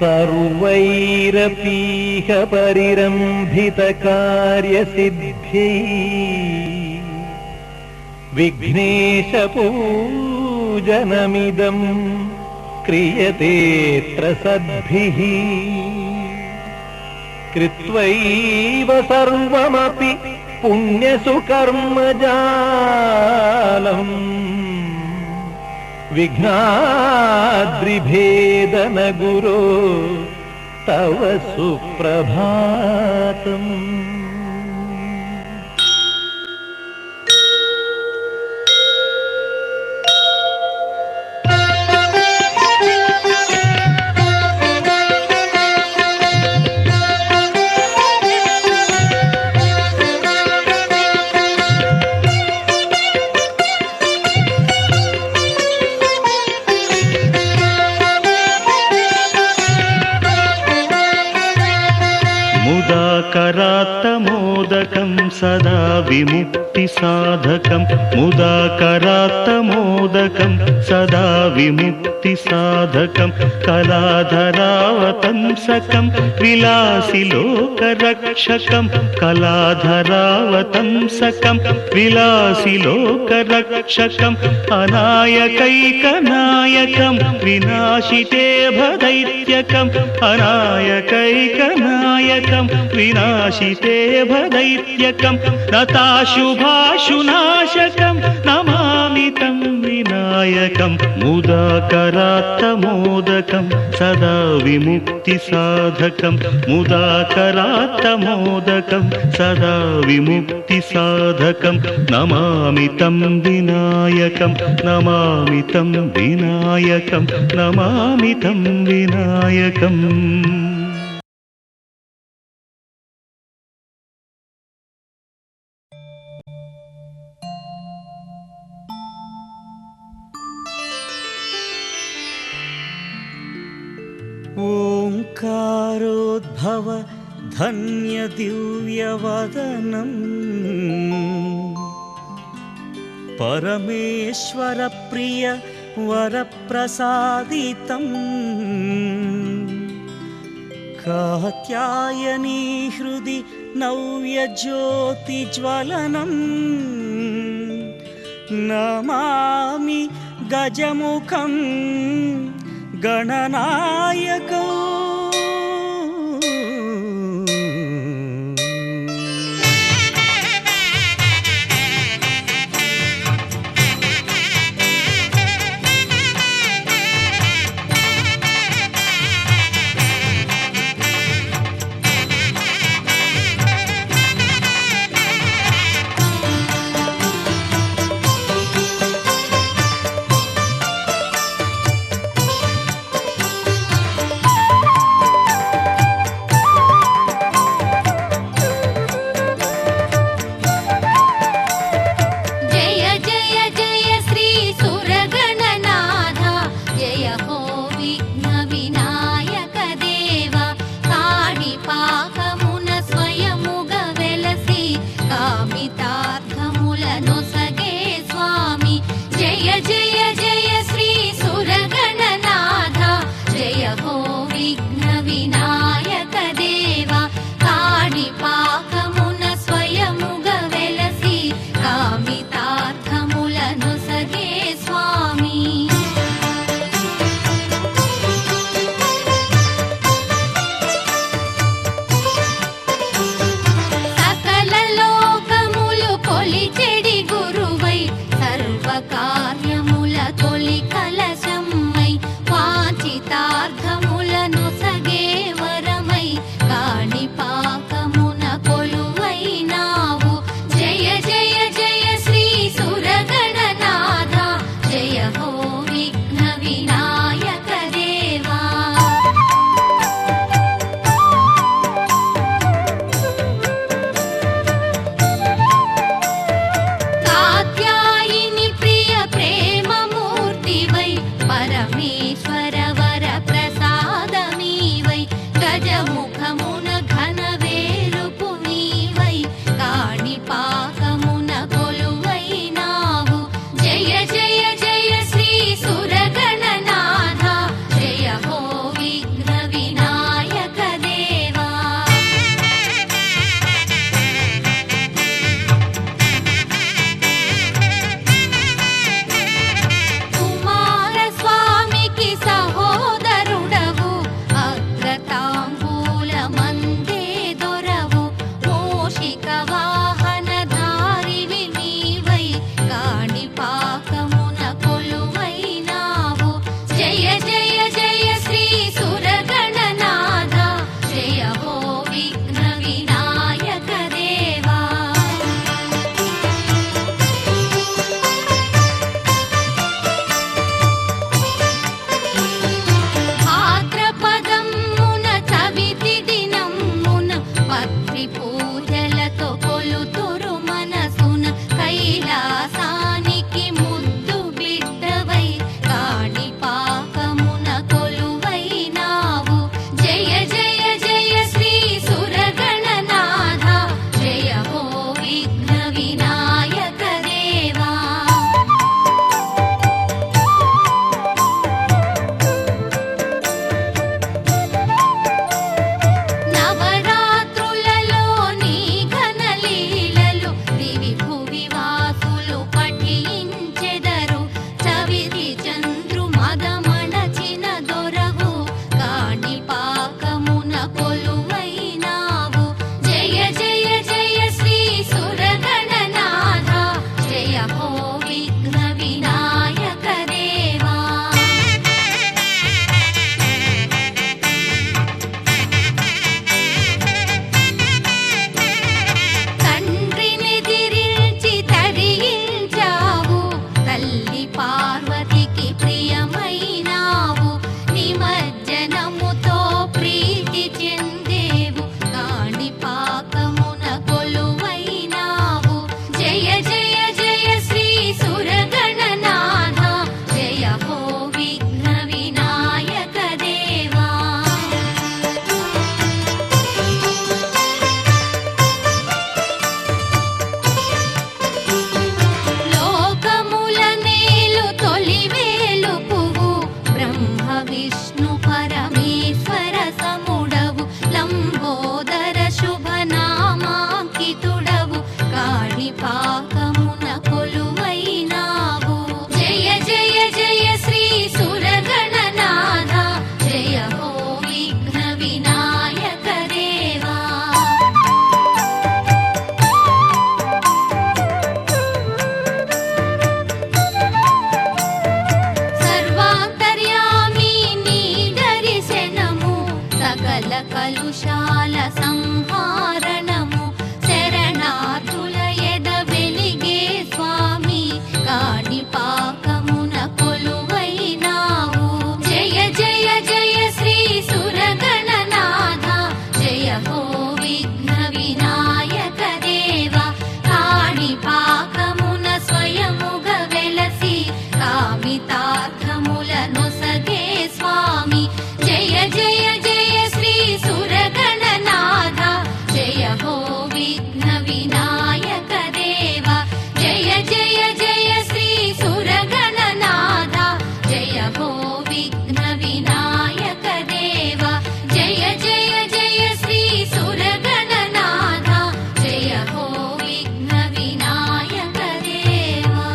सर्वैरपीह परिरम्भितकार्यसिद्ध्यै विघ्नेशपूजनमिदं क्रियतेऽत्र सद्भिः कृत्वैव सर्वमपि पुण्यसुकर्मजालम् विघ्नाद्रिभेदन गुरो तव सुप्रभातम्। मुदाकरात्तमोदकं सदा विमुक्तिसाधकं मुदाकरात्तमोदकं सदा विमुक्तिसाधकं कलाधरावतंसकं विलासिलोकरक्षकं कलाधरावतंसकं विलासिलोकरक्षकम् अनायकैकनायकं विनाशिते भदैत्यकम् अनायकैकनायकं विनाशिते भदैत्यकं नताशुभाशुनाशकं नमामि तं विनायकं मुदाकरात्तमोदकं सदा विमुक्तिसाधकं मुदाकरात्तमोदकं सदा विमुक्तिसाधकं नमामि तं विनायकं नमामि तं विनायकं नमामि तं विनायकम्। ओंकारोद्भव धन्य दिव्यवदनं परमेश्वर प्रिय वरप्रसादितं कात्यायनी हृदि नव्यज्योतिज्वलनं नमामि गजमुखं गणनायकौ। వినాయక దేవా నవరాత్రులలో నీ ఘనలీలలు దివి భువి వాసులు పఠించెదరు చవితి చంద్రు మదమణచిన దొరవు కాణిపాకమున కొలువైనావు జయ జయ జయ శ్రీ సురగణనాథ జయ హో విఘ్న వినాయక దేవా తండ్రినెదిరించి తరించావు తల్లి పార్వతికి ప్రియమైనావు నిమజ్జనముతో ప్రీతి చెందేవు కాణిపాకమున కొలువైనావు జయ జయ జయ శ్రీ సురగణనాథ జయ హో విఘ్న వినాయక దేవా లోకముల నేలు తొలివేలు పువ్వు బ్రహ్మ విష్ణు పరమేశ్వర సముడవు లంబోదర శుభనామాంకితుడవు కాణిపాకమున కొలువైనావు జయ జయ జయ శ్రీ సురగణనాథ జయ హో విఘ్న వినాయక దేవా సర్వాంతర్యామి నీ దర్శనము సకల కలుషాల సంహారణము శరణార్థుల ఎద వెలిగే స్వామి కాణిపాకమున కొలువైనావు జయ జయ జయ శ్రీ సురగణనాథ జయ హో విఘ్న వినాయక దేవా కాణిపాకమున స్వయముగ వెలసి కామితార్థములను సగే స్వామి జయ జయ జయ శ్రీ సురగణనాథ జయ హో విఘ్న వినాయక దేవా జయ జయ జయ శ్రీ సురగణనాథ జయ హో విఘ్న వినాయక దేవా జయ జయ జయ శ్రీ సురగణనాథ జయ హో విఘ్న వినాయక దేవా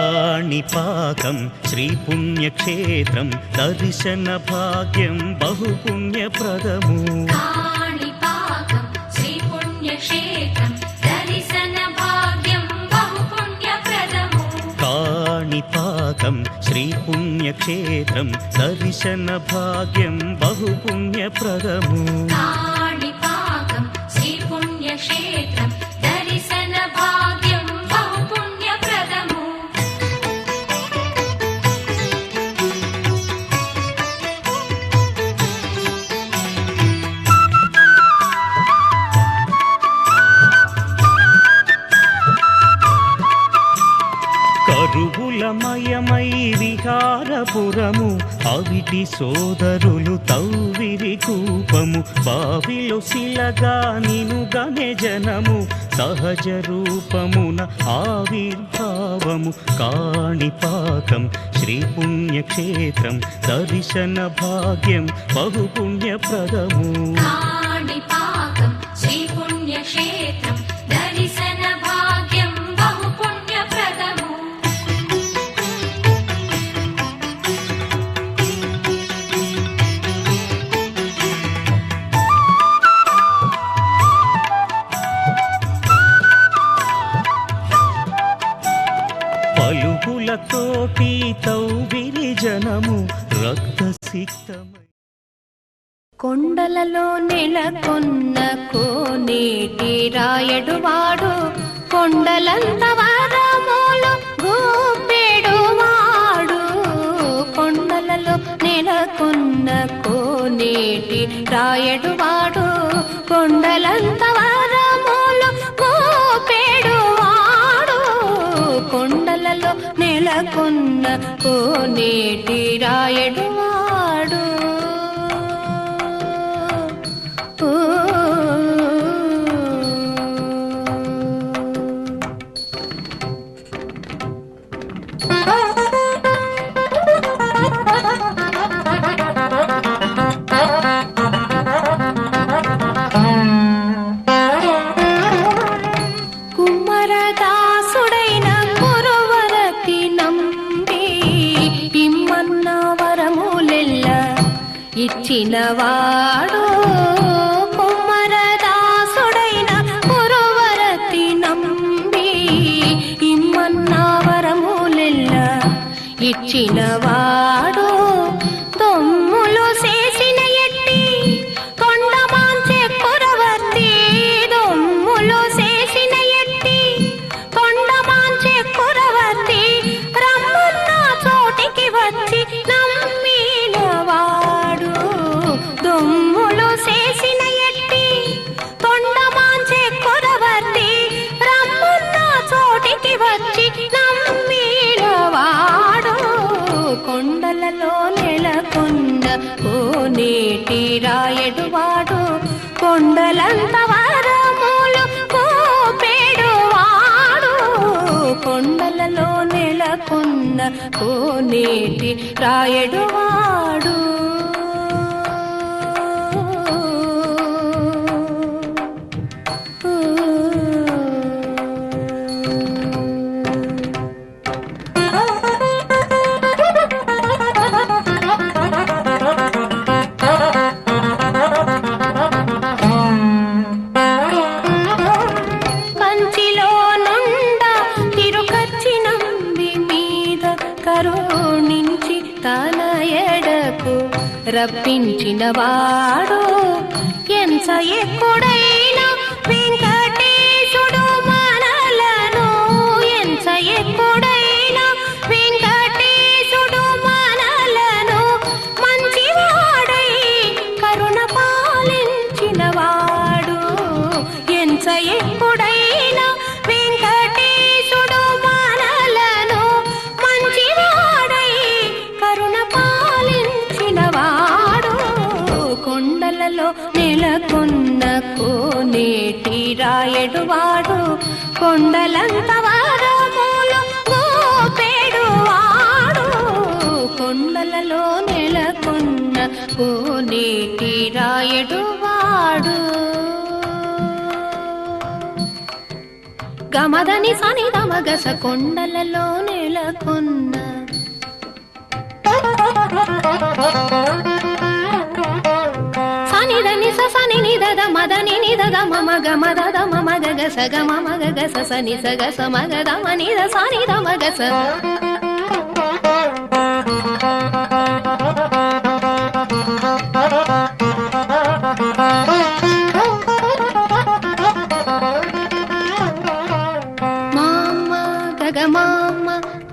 కాణిపాకం శ్రీ పుణ్యక్షేత్రం దర్శన భాగ్యం బహు పుణ్యప్రదము కాణిపాకం శ్రీ పుణ్యక్షేత్రం దర్శన భాగ్యం బహు పుణ్యప్రదము కాణిపాకం శ్రీ పుణ్యక్షేత్రం దర్శన భాగ్యం బహు పుణ్యప్రదము కాణిపాకం శ్రీ పుణ్యక్షేత్రం దర్శన భాగ్యం బహు పుణ్యప్రదము కరువులమయమై విహారపురము అవిటి సోదరులు తౌవిరి కూపము బావిలో శిలగా నినుగనే జనము సహజ రూపమున ఆవిర్భావము కాణిపాకం శ్రీ పుణ్యక్షేత్రం దర్శన భాగ్యం బహు పుణ్యప్రదము కాణిపాకం శ్రీ పుణ్యక్షేత్రం దర్శన భాగ్యం బహు పుణ్యప్రదము పలుకులతోటి తౌవిరి జనము రక్త సిక్తమై కొండలలో నెలకొన్న కోనేటి రాయడువాడు కొండలంత వరములు గోపెడువాడు. కొండలలో నెలకొన్న కోనేటి రాయడువాడు కొండలంత వరములు గోపెడువాడు. కొండలలో నెలకొన్న కోనేటి రాయడువాడు. కుమ్మరదాసుడైన కురువరతి నంబి పిమ్మన్న వరములెల్ల ఇచ్చినవాడు. కుమ్మరదాసుడైన కురువరతి నంబి ఇమ్మన్న వరములెల్ల ఇచ్చినవాడు. దొమ్ములు చేసిన ఎట్టి కొండమాంచె కురవర్తి. దొమ్ములు చేసిన ఎట్టి కొండమాంచె కురవర్తి రమ్మన్న చోటికి వచ్చి నమ్మినవాడు. దొమ్ములు చేసిన ఎట్టి కొండమాంచె కురవర్తి రమ్మన్న చోటికి వచ్చి నమ్మినవాడు. కొండలలో నెలకొన్న కోనేటి రాయడువాడు కొండలంత వరములు గోపెడువాడు. కొండలలో నెలకొన్న కోనేటి రాయడువాడు. కంచిలో నుండ తిరుకచ్చి నంబి మీద కరుణించి తన ఎడకు రప్పించినవాడు. ఎంత ఎక్కుడైన వెంకటేశుడు మనలను. ఎంత ఎక్కుడైన వెంకటేశుడు మనలను మంచివాడై కరుణ పాలించినవాడు. ఎంత ఎక్కుడైన వెంకటేశుడు మనలను మంచివాడై కరుణ పాలించినవాడు. కొండలలో నెలకొన్న కోనేటి రాయడువాడు కొండలంత వరములు గోపెడువాడు. కొండలలో నెలకొన్న కోనేటి రాయడువాడు. గమదని సని దమగస కొండలలో నెలకొన్న సని దని సని నిదద మదని నిదద మమ గమదద మమ గగస గమ మగగస సని సగస మగద మనిద సని దమగస. మామ గగమామ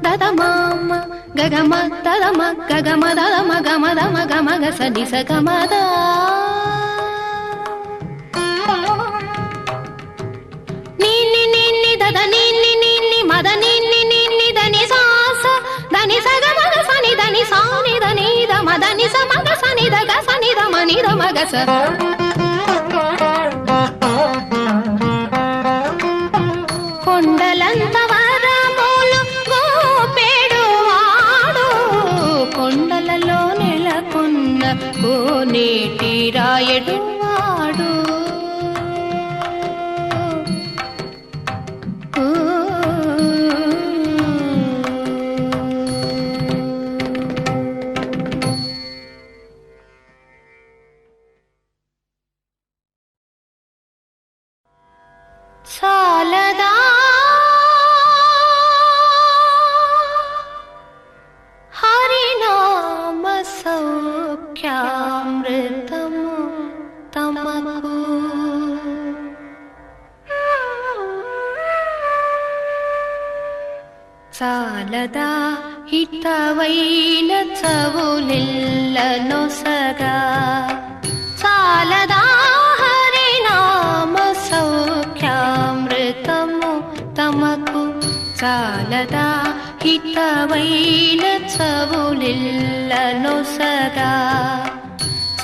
దద మామ గగమ దదమ గగమ దదమ గమ దమ గమ గస నిస గమద. నిన్ని నిన్ని దద నిన్ని నిన్ని మద నిన్ని నిన్ని దని సాస దని సగ మగ సని దని సాని దని ద మదని స మగ సని ద గ సని ద మని ద మగ స. కొండలంత వరములు గోపెడువాడు కొండలలో నెలకొన్న కోనేటి రాయడువాడు. చాలదా హరినామ సౌఖ్యామృతము తమకు చాలదా హితవైన చవులిల్లనొసగా చాలదా హరినామ సౌఖ్యామృతము తమకు చాలదా హితవైన చవులిల్లనొసగా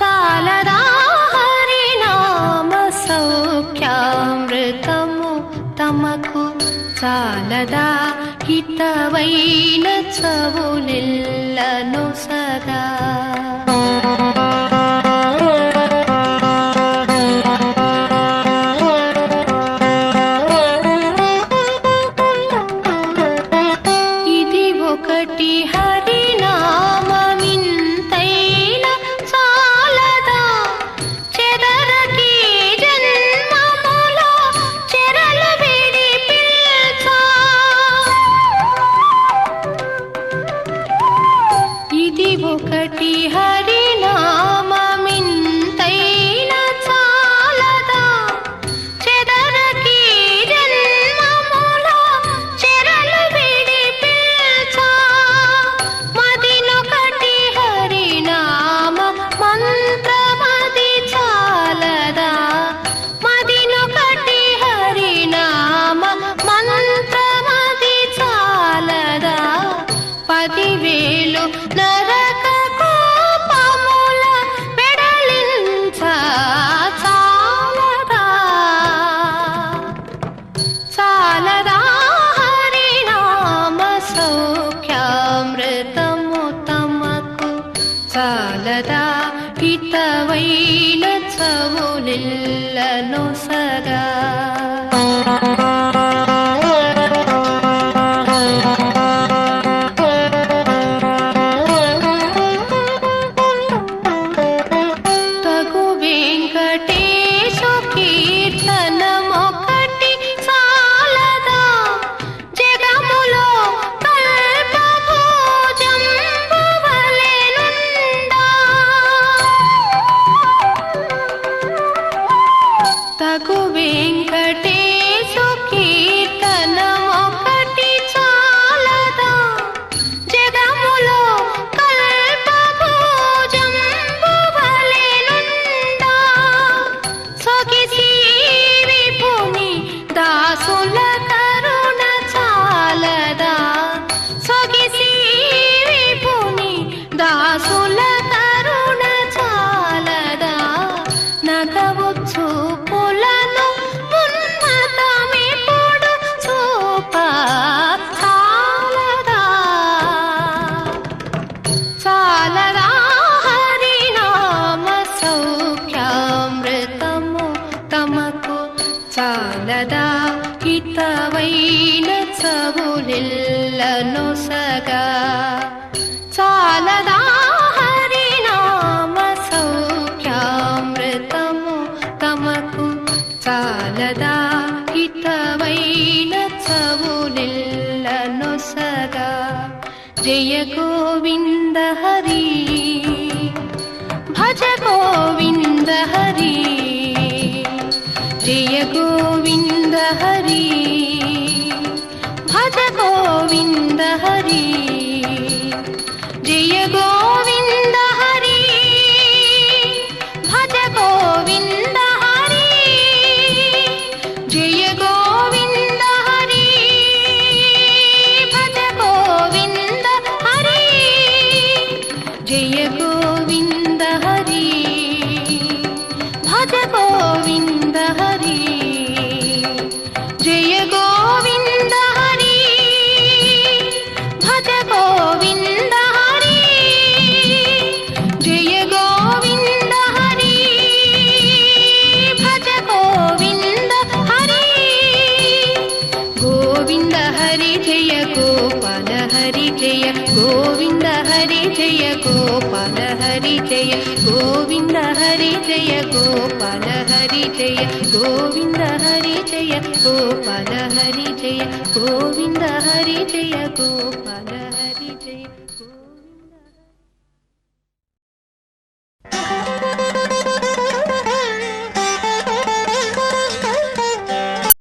చాలదా హరినామ సౌఖ్యామృతము తమకు చాలదా హితవైన చవులిల్లనొసగా ఇది ఒకటి హరినామమింతైన చాలదా చెదరకి జన్మములో చెరలు విడి పిల్చా ఇది ఒకటి హరినామమింతైన చాలదా చెదరకి జన్మములో చెరలు విడి పిల్చా మదినొకటి హరినామ మంత్రమది చాలదా మదినొకటి హరినామ మంత్రమది చాలదా 10,000 నరక కోపముల పెడలించ చాలదా చాలదా హరినామ సౌఖ్యామృతము తమకు చాలదా హితవైన చవులిల్లనొసగా తగు వెంకటేశు కీర్తనమొకటి చాలదా జగములో కల్పభోజంబువలెనుండా తగు వెంకటేశు కీర్తనమొకటి చాలదా జగములో కల్పభోజంబువలెనుండా సొగిసి విపుని దాసుల కరుణ చాలదా సొగిసి విపుని దాసుల కరుణ చాలదా నగవు చూపులను ఉన్నతమిప్పుడు చూప చాలదా చాలదా హరినామ సౌఖ్యామృతము తమకు చాలదా హితవైన చవులిల్లనొసగా చాలదా హరినామ సౌఖ్యామృతము తమకు చాలదా హితవైన చవులిల్లనొసగా జయ గోవింద హరి భజ గోవింద హరి జయ గోవింద హరి భజ గోవింద హరి జయ గోవింద హరి భజ గోవింద హరి జయ గోవింద హరి భజ గోవింద హరి జయ గోవింద హరి భజ గోవింద హరి జయ గోవింద హరి భజ గోవింద హరి జయ గోవింద హరి భజ గోవింద హరి గోవింద హరి జయ గోపాల హరి జయ గోవింద హరి జయ గోపాల హరి జయ గోవింద హరి జయ గోపాల హరి జయ గోవింద హరి జయ గోపాల హరి జయ గోవింద హరి జయ గోపాల